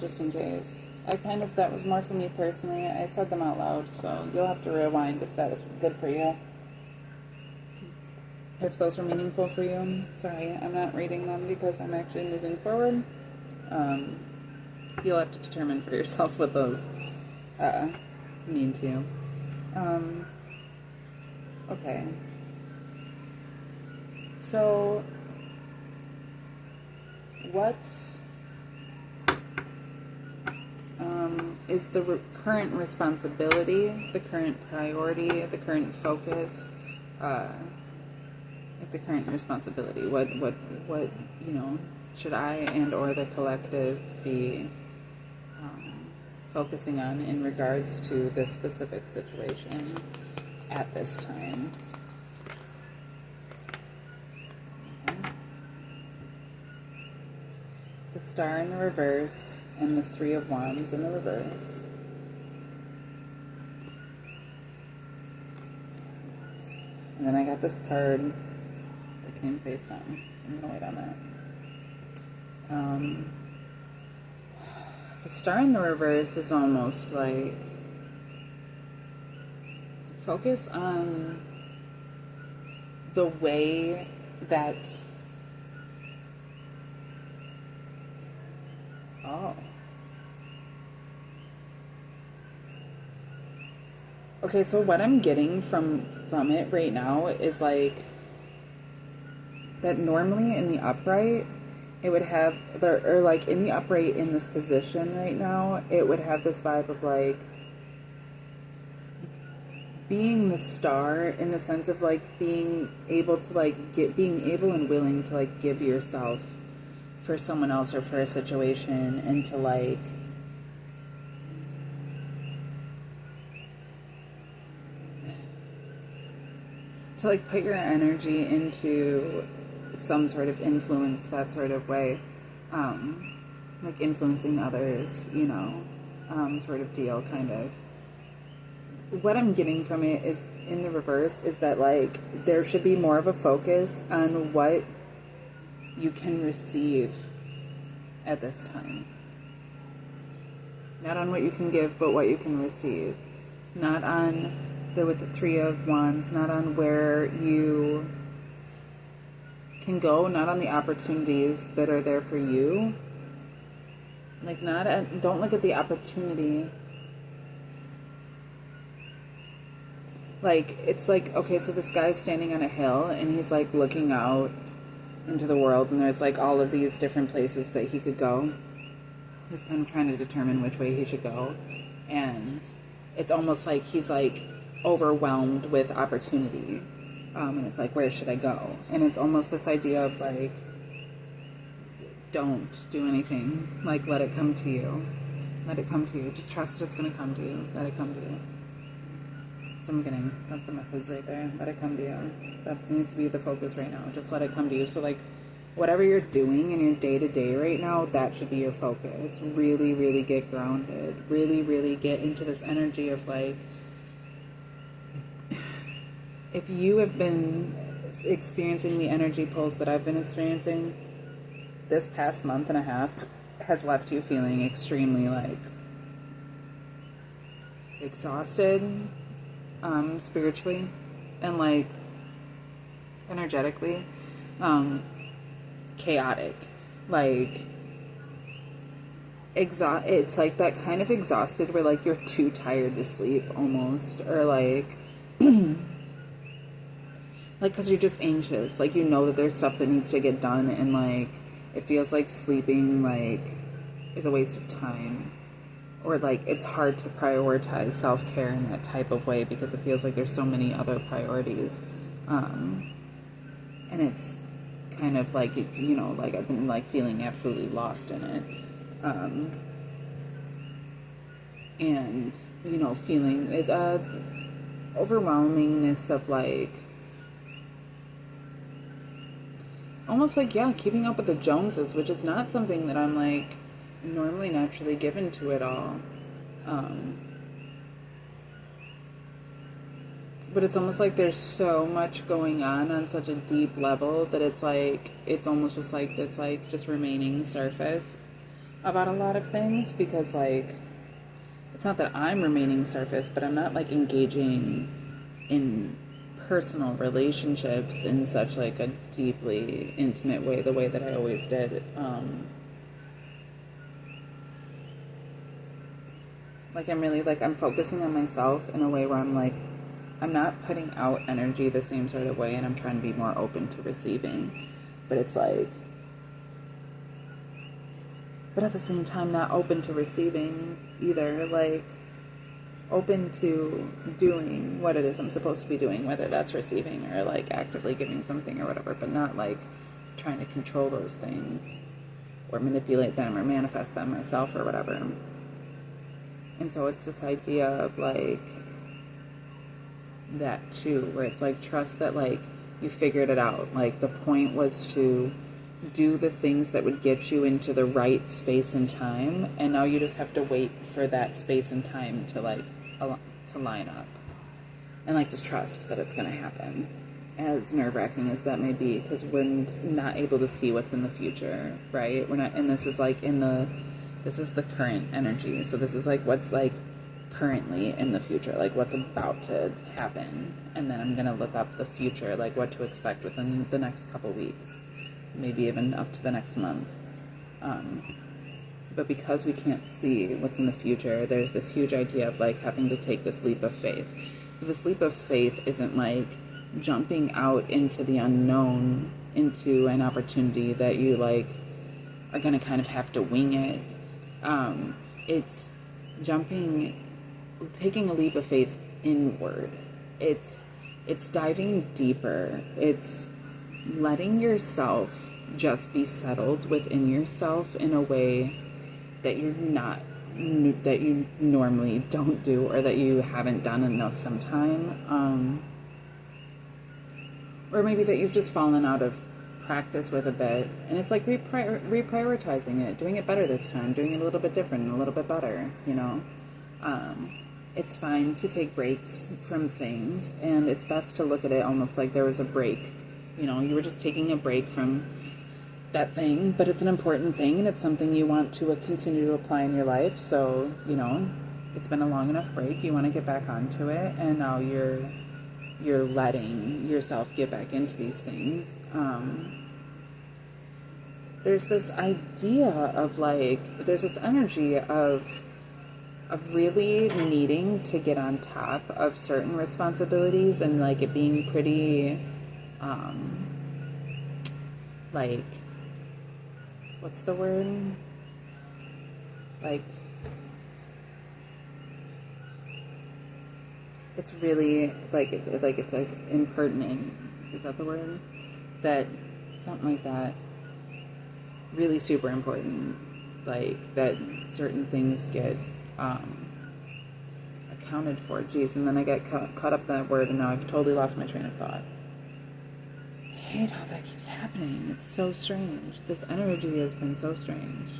just in case. That was more for me personally. I said them out loud, so you'll have to rewind if that was good for you. If those were meaningful for you. Sorry, I'm not reading them because I'm actually moving forward. You'll have to determine for yourself what those mean to you. Okay. So, what is the current responsibility, the current priority, the current focus, the current responsibility? What should I and or the collective be focusing on in regards to this specific situation at this time? Okay. The Star in the reverse and the Three of Wands in the reverse. And then I got this card that came face down, so I'm going to wait on that. The Star in the reverse is almost like focus on the way that okay, so what I'm getting from it right now is like that normally in the upright it would have or like in the upright in this position right now, it would have this vibe of like being the star in the sense of like being able to like being able and willing to like give yourself for someone else or for a situation, and to like put your energy into some sort of influence, that sort of way, like influencing others, sort of deal, kind of. What I'm getting from it is, in the reverse, is that like there should be more of a focus on what you can receive at this time. Not on what you can give, but what you can receive. Not on with the Three of Wands, not on where you can go, not on the opportunities that are there for you. Like don't look at the opportunity. Like, it's like, okay, so this guy's standing on a hill and he's like looking out into the world, and there's like all of these different places that he could go. He's kind of trying to determine which way he should go, and it's almost like he's like overwhelmed with opportunity, and it's like, where should I go? And it's almost this idea of like, don't do anything, like let it come to you, just trust it's gonna come to you, let it come to you. So I'm getting, that's the message right there. Let it come to you. That needs to be the focus right now. Just let it come to you. So like, whatever you're doing in your day-to-day right now, that should be your focus. Really, really get grounded. Really, really get into this energy of like, if you have been experiencing the energy pulse that I've been experiencing, this past month and a half has left you feeling extremely like exhausted, spiritually and like energetically, chaotic, like it's like that kind of exhausted where like you're too tired to sleep almost, or like because you're just anxious, like that there's stuff that needs to get done, and like it feels like sleeping like is a waste of time. Or like it's hard to prioritize self-care in that type of way because it feels like there's so many other priorities, and it's kind of like like I've been like feeling absolutely lost in it, and feeling it overwhelmingness of like almost like keeping up with the Joneses, which is not something that I'm like normally naturally given to it all, but it's almost like there's so much going on such a deep level that it's like it's almost just like this like just remaining surface, about a lot of things, because like it's not that I'm remaining surface, but I'm not like engaging in personal relationships in such like a deeply intimate way, the way that I always did. Like I'm really like I'm focusing on myself in a way where I'm like I'm not putting out energy the same sort of way, and I'm trying to be more open to receiving. But it's like, but at the same time not open to receiving either, like open to doing what it is I'm supposed to be doing, whether that's receiving or like actively giving something or whatever, but not like trying to control those things or manipulate them or manifest them myself or whatever. And so it's this idea of like that too, where it's like trust that like you figured it out. Like the point was to do the things that would get you into the right space and time, and now you just have to wait for that space and time to like to line up, and like just trust that it's going to happen, as nerve-wracking as that may be, because we're not able to see what's in the future, right? We're not, and this is like this is the current energy, so this is like what's like currently in the future, like what's about to happen, and then I'm going to look up the future, like what to expect within the next couple weeks, maybe even up to the next month. But because we can't see what's in the future, there's this huge idea of like having to take this leap of faith. This leap of faith isn't like jumping out into the unknown, into an opportunity that you like are going to kind of have to wing it. It's taking a leap of faith inward. It's diving deeper. It's letting yourself just be settled within yourself in a way that that you normally don't do, or that you haven't done enough sometime, or maybe that you've just fallen out of practice with a bit, and it's like reprioritizing it, doing it better this time, doing it a little bit different, a little bit better, you know. It's fine to take breaks from things, and it's best to look at it almost like there was a break. You know, you were just taking a break from that thing, but it's an important thing, and it's something you want to continue to apply in your life. So, you know, it's been a long enough break. You want to get back onto it, and now you're letting yourself get back into these things. There's this idea of like, there's this energy of really needing to get on top of certain responsibilities, and like it being pretty like, what's the word? Like, it's really like it's like impertinent. Is that the word? That something like that. Really super important. Like that certain things get accounted for. Geez, and then I get caught up in that word, and now I've totally lost my train of thought. I hate how that keeps happening. It's so strange. This energy has been so strange.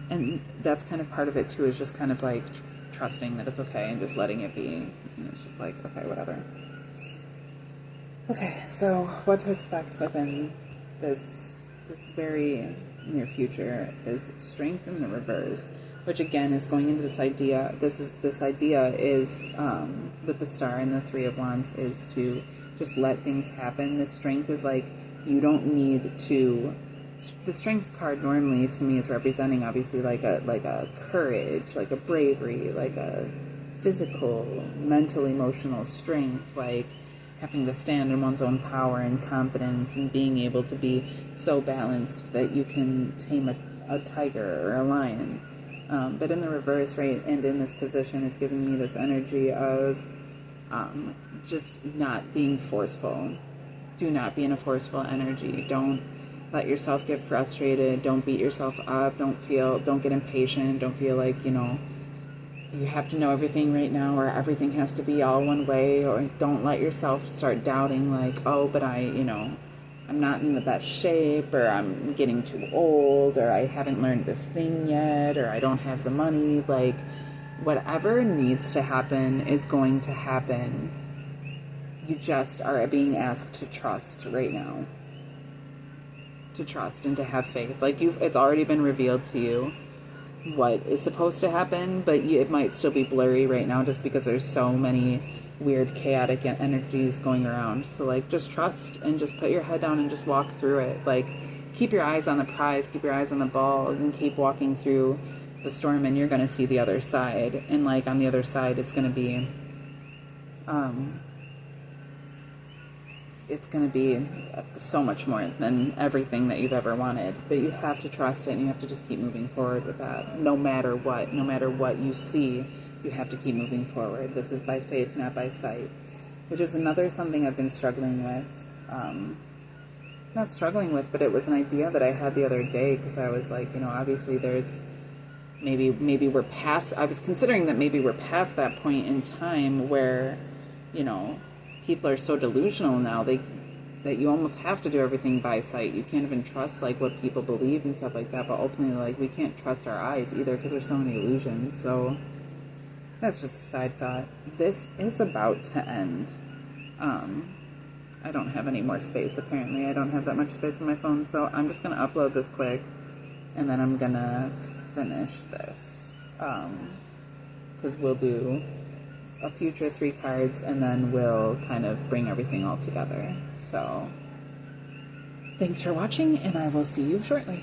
And that's kind of part of it too, is just kind of like trusting that it's okay and just letting it be. And it's just like, okay, whatever. Okay, so what to expect within this very near future is strength in the reverse, which again is going into this idea. This idea is with the star and the Three of Wands is to just let things happen. The strength is like, you don't need to. The strength card normally to me is representing obviously like a courage, like a bravery, like a physical, mental, emotional strength, like having to stand in one's own power and confidence, and being able to be so balanced that you can tame a tiger or a lion. But in the reverse, right, and in this position, it's giving me this energy of just not being forceful. Do not be in a forceful energy. Don't let yourself get frustrated. Don't beat yourself up. Don't get impatient. Don't feel like, you know, you have to know everything right now, or everything has to be all one way, or don't let yourself start doubting like, oh, but I'm not in the best shape, or I'm getting too old, or I haven't learned this thing yet, or I don't have the money. Like, whatever needs to happen is going to happen. You just are being asked to trust right now. to trust and to have faith. Like, it's already been revealed to you what is supposed to happen, but it might still be blurry right now just because there's so many weird chaotic energies going around. So like, just trust and just put your head down and just walk through it. Like, keep your eyes on the prize, keep your eyes on the ball, and keep walking through the storm, and you're going to see the other side. And like, on the other side, it's going to be it's going to be so much more than everything that you've ever wanted. But you have to trust it, and you have to just keep moving forward with that. No matter what you see, you have to keep moving forward. This is by faith, not by sight, which is something I've been struggling with. Not struggling with, but it was an idea that I had the other day, because I was like, obviously there's maybe we're past, I was considering that maybe we're past that point in time where, people are so delusional now that you almost have to do everything by sight. You can't even trust like what people believe and stuff like that. But ultimately, like, we can't trust our eyes either, because there's so many illusions. So that's just a side thought. This is about to end. I don't have any more space, apparently. I don't have that much space on my phone, so I'm just gonna upload this quick, and then I'm gonna finish this. Because we'll do a future 3 cards, and then we'll kind of bring everything all together. So thanks for watching, and I will see you shortly.